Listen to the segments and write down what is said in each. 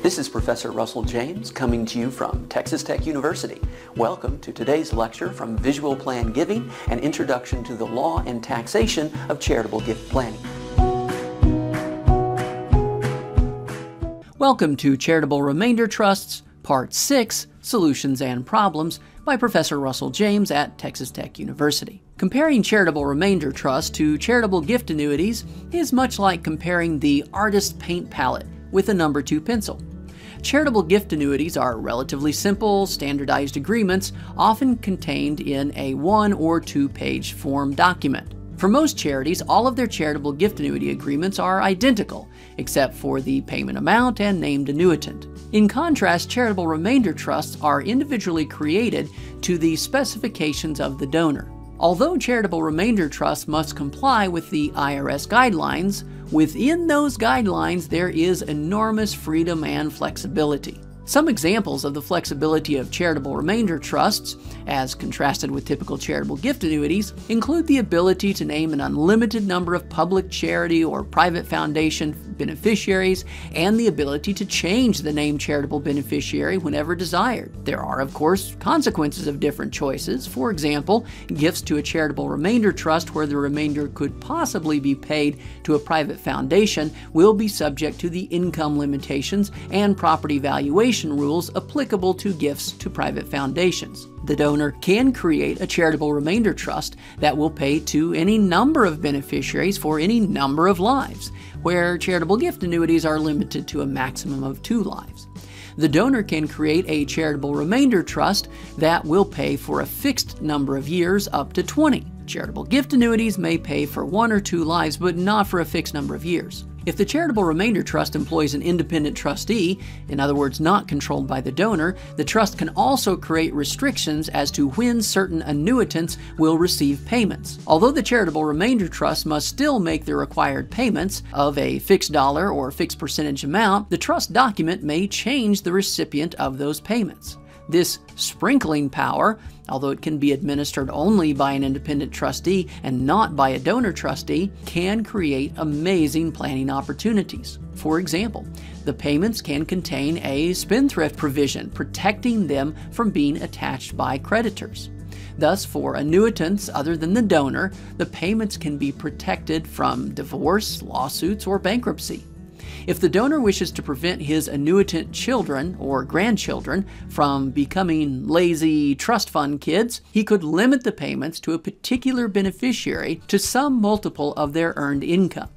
This is Professor Russell James coming to you from Texas Tech University. Welcome to today's lecture from Visual Plan Giving, an introduction to the law and taxation of charitable gift planning. Welcome to Charitable Remainder Trusts, Part 6, Solutions and Problems, by Professor Russell James at Texas Tech University. Comparing charitable remainder trusts to charitable gift annuities is much like comparing the artist's paint palette with a number 2 pencil. Charitable gift annuities are relatively simple, standardized agreements, often contained in a 1- or 2-page form document. For most charities, all of their charitable gift annuity agreements are identical, except for the payment amount and named annuitant. In contrast, charitable remainder trusts are individually created to the specifications of the donor. Although charitable remainder trusts must comply with the IRS guidelines, within those guidelines there is enormous freedom and flexibility. Some examples of the flexibility of charitable remainder trusts, as contrasted with typical charitable gift annuities, include the ability to name an unlimited number of public charity or private foundation beneficiaries, and the ability to change the named charitable beneficiary whenever desired. There are, of course, consequences of different choices. For example, gifts to a charitable remainder trust where the remainder could possibly be paid to a private foundation will be subject to the income limitations and property valuation rules applicable to gifts to private foundations. The donor can create a charitable remainder trust that will pay to any number of beneficiaries for any number of lives, where charitable gift annuities are limited to a maximum of 2 lives. The donor can create a charitable remainder trust that will pay for a fixed number of years up to 20. Charitable gift annuities may pay for 1 or 2 lives, but not for a fixed number of years. If the charitable remainder trust employs an independent trustee, in other words, not controlled by the donor, the trust can also create restrictions as to when certain annuitants will receive payments. Although the charitable remainder trust must still make the required payments of a fixed dollar or fixed percentage amount, the trust document may change the recipient of those payments. This sprinkling power, although it can be administered only by an independent trustee and not by a donor trustee, can create amazing planning opportunities. For example, the payments can contain a spendthrift provision protecting them from being attached by creditors. Thus, for annuitants other than the donor, the payments can be protected from divorce, lawsuits, or bankruptcy. If the donor wishes to prevent his annuitant children or grandchildren from becoming lazy trust fund kids, he could limit the payments to a particular beneficiary to some multiple of their earned income.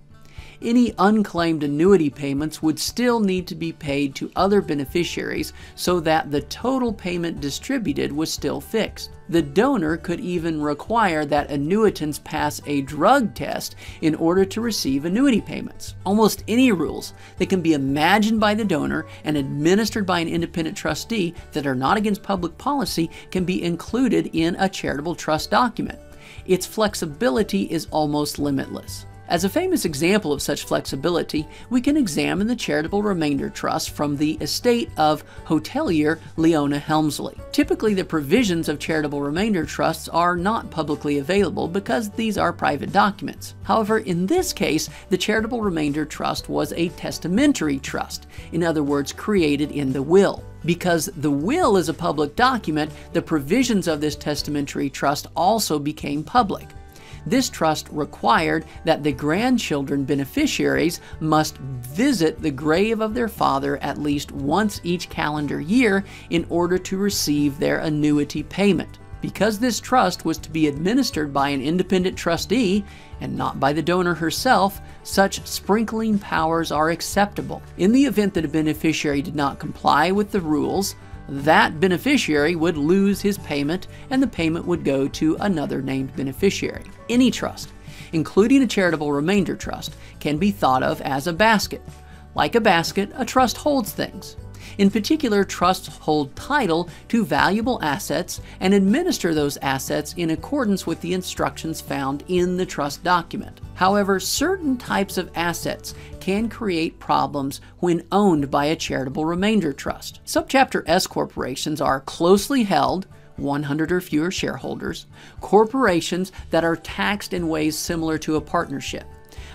Any unclaimed annuity payments would still need to be paid to other beneficiaries so that the total payment distributed was still fixed. The donor could even require that annuitants pass a drug test in order to receive annuity payments. Almost any rules that can be imagined by the donor and administered by an independent trustee that are not against public policy can be included in a charitable trust document. Its flexibility is almost limitless. As a famous example of such flexibility, we can examine the charitable remainder trust from the estate of hotelier Leona Helmsley. Typically, the provisions of charitable remainder trusts are not publicly available because these are private documents. However, in this case, the charitable remainder trust was a testamentary trust, in other words, created in the will. Because the will is a public document, the provisions of this testamentary trust also became public. This trust required that the grandchildren beneficiaries must visit the grave of their father at least once each calendar year in order to receive their annuity payment. Because this trust was to be administered by an independent trustee and not by the donor herself, such sprinkling powers are acceptable. In the event that a beneficiary did not comply with the rules, that beneficiary would lose his payment and the payment would go to another named beneficiary. Any trust, including a charitable remainder trust, can be thought of as a basket. Like a basket, a trust holds things. In particular, trusts hold title to valuable assets and administer those assets in accordance with the instructions found in the trust document. However, certain types of assets can create problems when owned by a charitable remainder trust. Subchapter S Corporations are closely held, 100 or fewer shareholders, corporations that are taxed in ways similar to a partnership.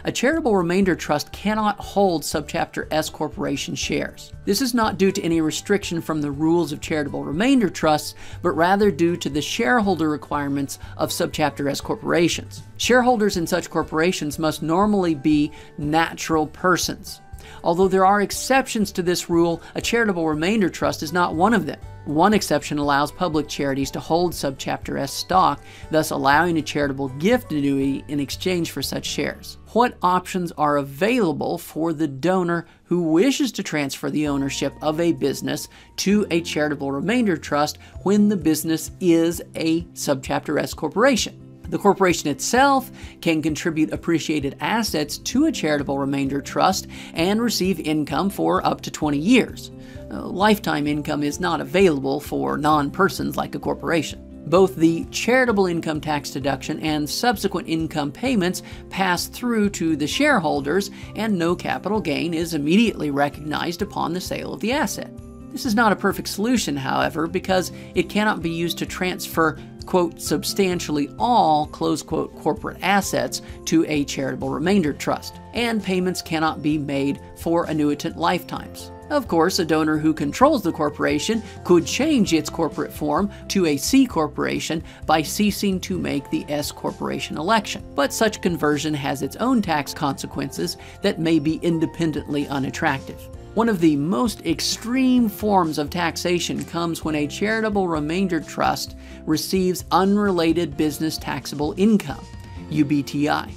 A charitable remainder trust cannot hold Subchapter S Corporation shares. This is not due to any restriction from the rules of charitable remainder trusts, but rather due to the shareholder requirements of Subchapter S Corporations. Shareholders in such corporations must normally be natural persons. Although there are exceptions to this rule, a charitable remainder trust is not one of them. One exception allows public charities to hold Subchapter S stock, thus allowing a charitable gift annuity in exchange for such shares. What options are available for the donor who wishes to transfer the ownership of a business to a charitable remainder trust when the business is a Subchapter S corporation? The corporation itself can contribute appreciated assets to a charitable remainder trust and receive income for up to 20 years. Lifetime income is not available for non-persons like a corporation. Both the charitable income tax deduction and subsequent income payments pass through to the shareholders, and no capital gain is immediately recognized upon the sale of the asset. This is not a perfect solution, however, because it cannot be used to transfer, quote, substantially all, close quote, corporate assets to a charitable remainder trust, and payments cannot be made for annuitant lifetimes. Of course, a donor who controls the corporation could change its corporate form to a C corporation by ceasing to make the S corporation election, but such conversion has its own tax consequences that may be independently unattractive. One of the most extreme forms of taxation comes when a charitable remainder trust receives unrelated business taxable income, UBTI.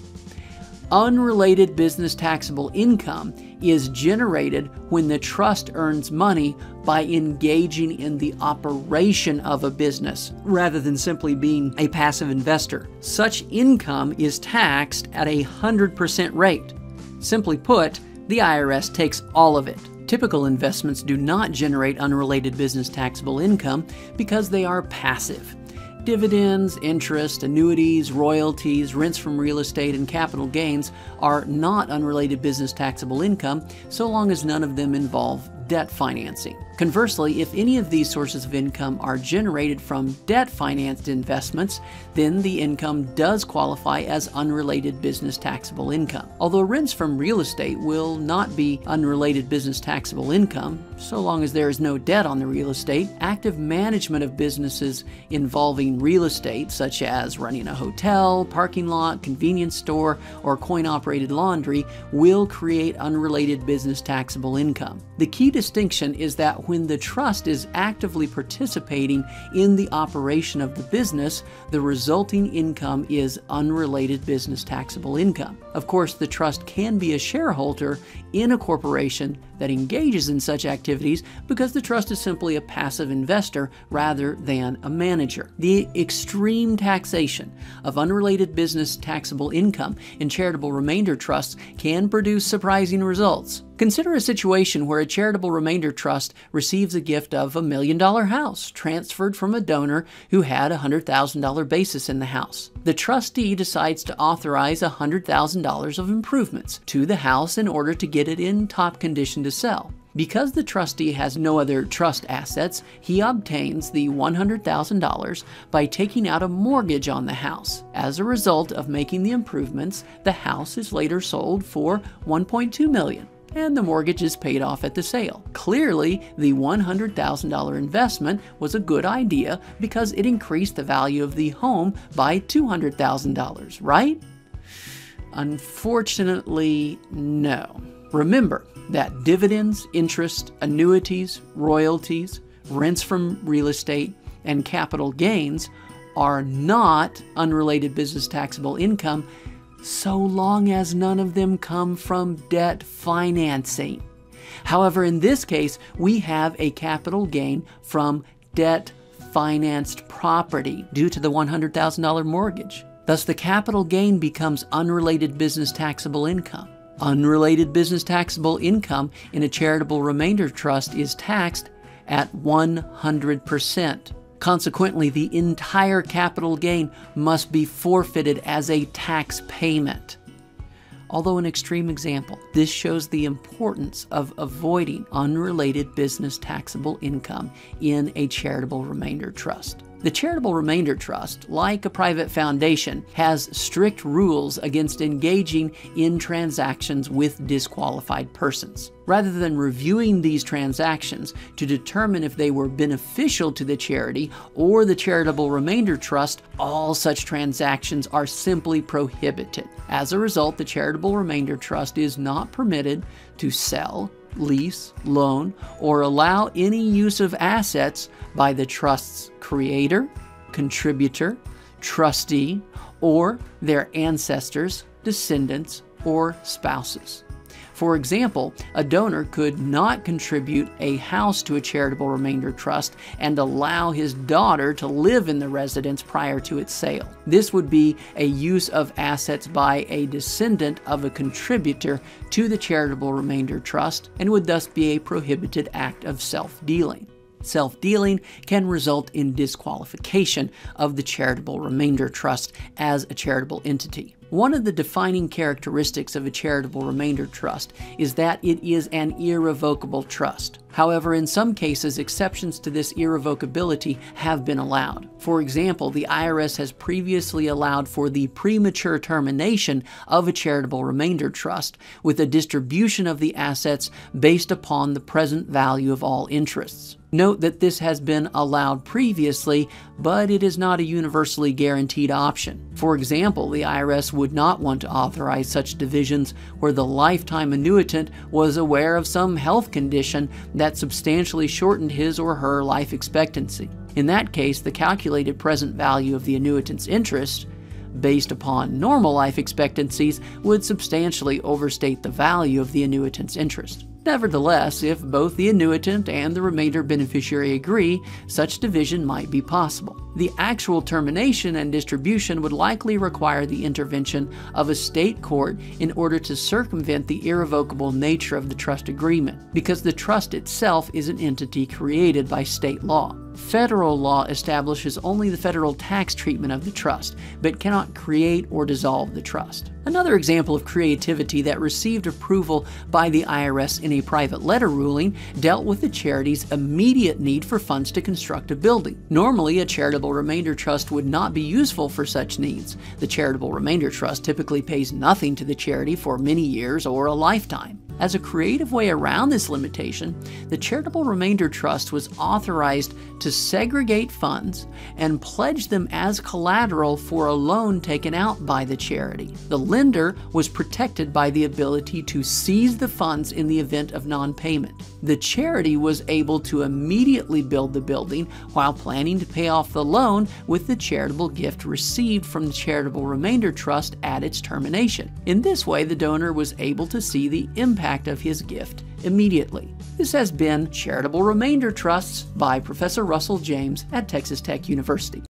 Unrelated business taxable income is generated when the trust earns money by engaging in the operation of a business, rather than simply being a passive investor. Such income is taxed at a 100% rate. Simply put, the IRS takes all of it. Typical investments do not generate unrelated business taxable income because they are passive. Dividends, interest, annuities, royalties, rents from real estate, and capital gains are not unrelated business taxable income so long as none of them involve debt financing. Conversely, if any of these sources of income are generated from debt-financed investments, then the income does qualify as unrelated business taxable income. Although rents from real estate will not be unrelated business taxable income, so long as there is no debt on the real estate, active management of businesses involving real estate, such as running a hotel, parking lot, convenience store, or coin-operated laundry, will create unrelated business taxable income. The key distinction is that when the trust is actively participating in the operation of the business, the resulting income is unrelated business taxable income. Of course, the trust can be a shareholder in a corporation that engages in such activities because the trust is simply a passive investor rather than a manager. The extreme taxation of unrelated business taxable income in charitable remainder trusts can produce surprising results. Consider a situation where a charitable remainder trust receives a gift of $1 million house transferred from a donor who had a $100,000 basis in the house. The trustee decides to authorize $100,000 of improvements to the house in order to get it in top condition to sell. Because the trustee has no other trust assets, he obtains the $100,000 by taking out a mortgage on the house. As a result of making the improvements, the house is later sold for $1.2 million. And the mortgage is paid off at the sale. Clearly, the $100,000 investment was a good idea because it increased the value of the home by $200,000, right? Unfortunately, no. Remember that dividends, interest, annuities, royalties, rents from real estate, and capital gains are not unrelated business taxable income so long as none of them come from debt financing. However, in this case, we have a capital gain from debt-financed property due to the $100,000 mortgage. Thus, the capital gain becomes unrelated business taxable income. Unrelated business taxable income in a charitable remainder trust is taxed at 100%. Consequently, the entire capital gain must be forfeited as a tax payment. Although an extreme example, this shows the importance of avoiding unrelated business taxable income in a charitable remainder trust. The Charitable Remainder Trust, like a private foundation, has strict rules against engaging in transactions with disqualified persons. Rather than reviewing these transactions to determine if they were beneficial to the charity or the Charitable Remainder Trust, all such transactions are simply prohibited. As a result, the Charitable Remainder Trust is not permitted to sell, lease, loan, or allow any use of assets by the trust's creator, contributor, trustee, or their ancestors, descendants, or spouses. For example, a donor could not contribute a house to a charitable remainder trust and allow his daughter to live in the residence prior to its sale. This would be a use of assets by a descendant of a contributor to the charitable remainder trust and would thus be a prohibited act of self-dealing. Self-dealing can result in disqualification of the charitable remainder trust as a charitable entity. One of the defining characteristics of a charitable remainder trust is that it is an irrevocable trust. However, in some cases, exceptions to this irrevocability have been allowed. For example, the IRS has previously allowed for the premature termination of a charitable remainder trust with a distribution of the assets based upon the present value of all interests. Note that this has been allowed previously, but it is not a universally guaranteed option. For example, the IRS would not want to authorize such divisions where the lifetime annuitant was aware of some health condition that substantially shortened his or her life expectancy. In that case, the calculated present value of the annuitant's interest, based upon normal life expectancies, would substantially overstate the value of the annuitant's interest. Nevertheless, if both the annuitant and the remainder beneficiary agree, such division might be possible. The actual termination and distribution would likely require the intervention of a state court in order to circumvent the irrevocable nature of the trust agreement, because the trust itself is an entity created by state law. Federal law establishes only the federal tax treatment of the trust, but cannot create or dissolve the trust. Another example of creativity that received approval by the IRS in a private letter ruling dealt with the charity's immediate need for funds to construct a building. Normally, a charitable remainder trust would not be useful for such needs. The charitable remainder trust typically pays nothing to the charity for many years or a lifetime. As a creative way around this limitation, the Charitable Remainder Trust was authorized to segregate funds and pledge them as collateral for a loan taken out by the charity. The lender was protected by the ability to seize the funds in the event of non-payment. The charity was able to immediately build the building while planning to pay off the loan with the charitable gift received from the Charitable Remainder Trust at its termination. In this way, the donor was able to see the impact of his gift immediately. This has been Charitable Remainder Trusts by Professor Russell James at Texas Tech University.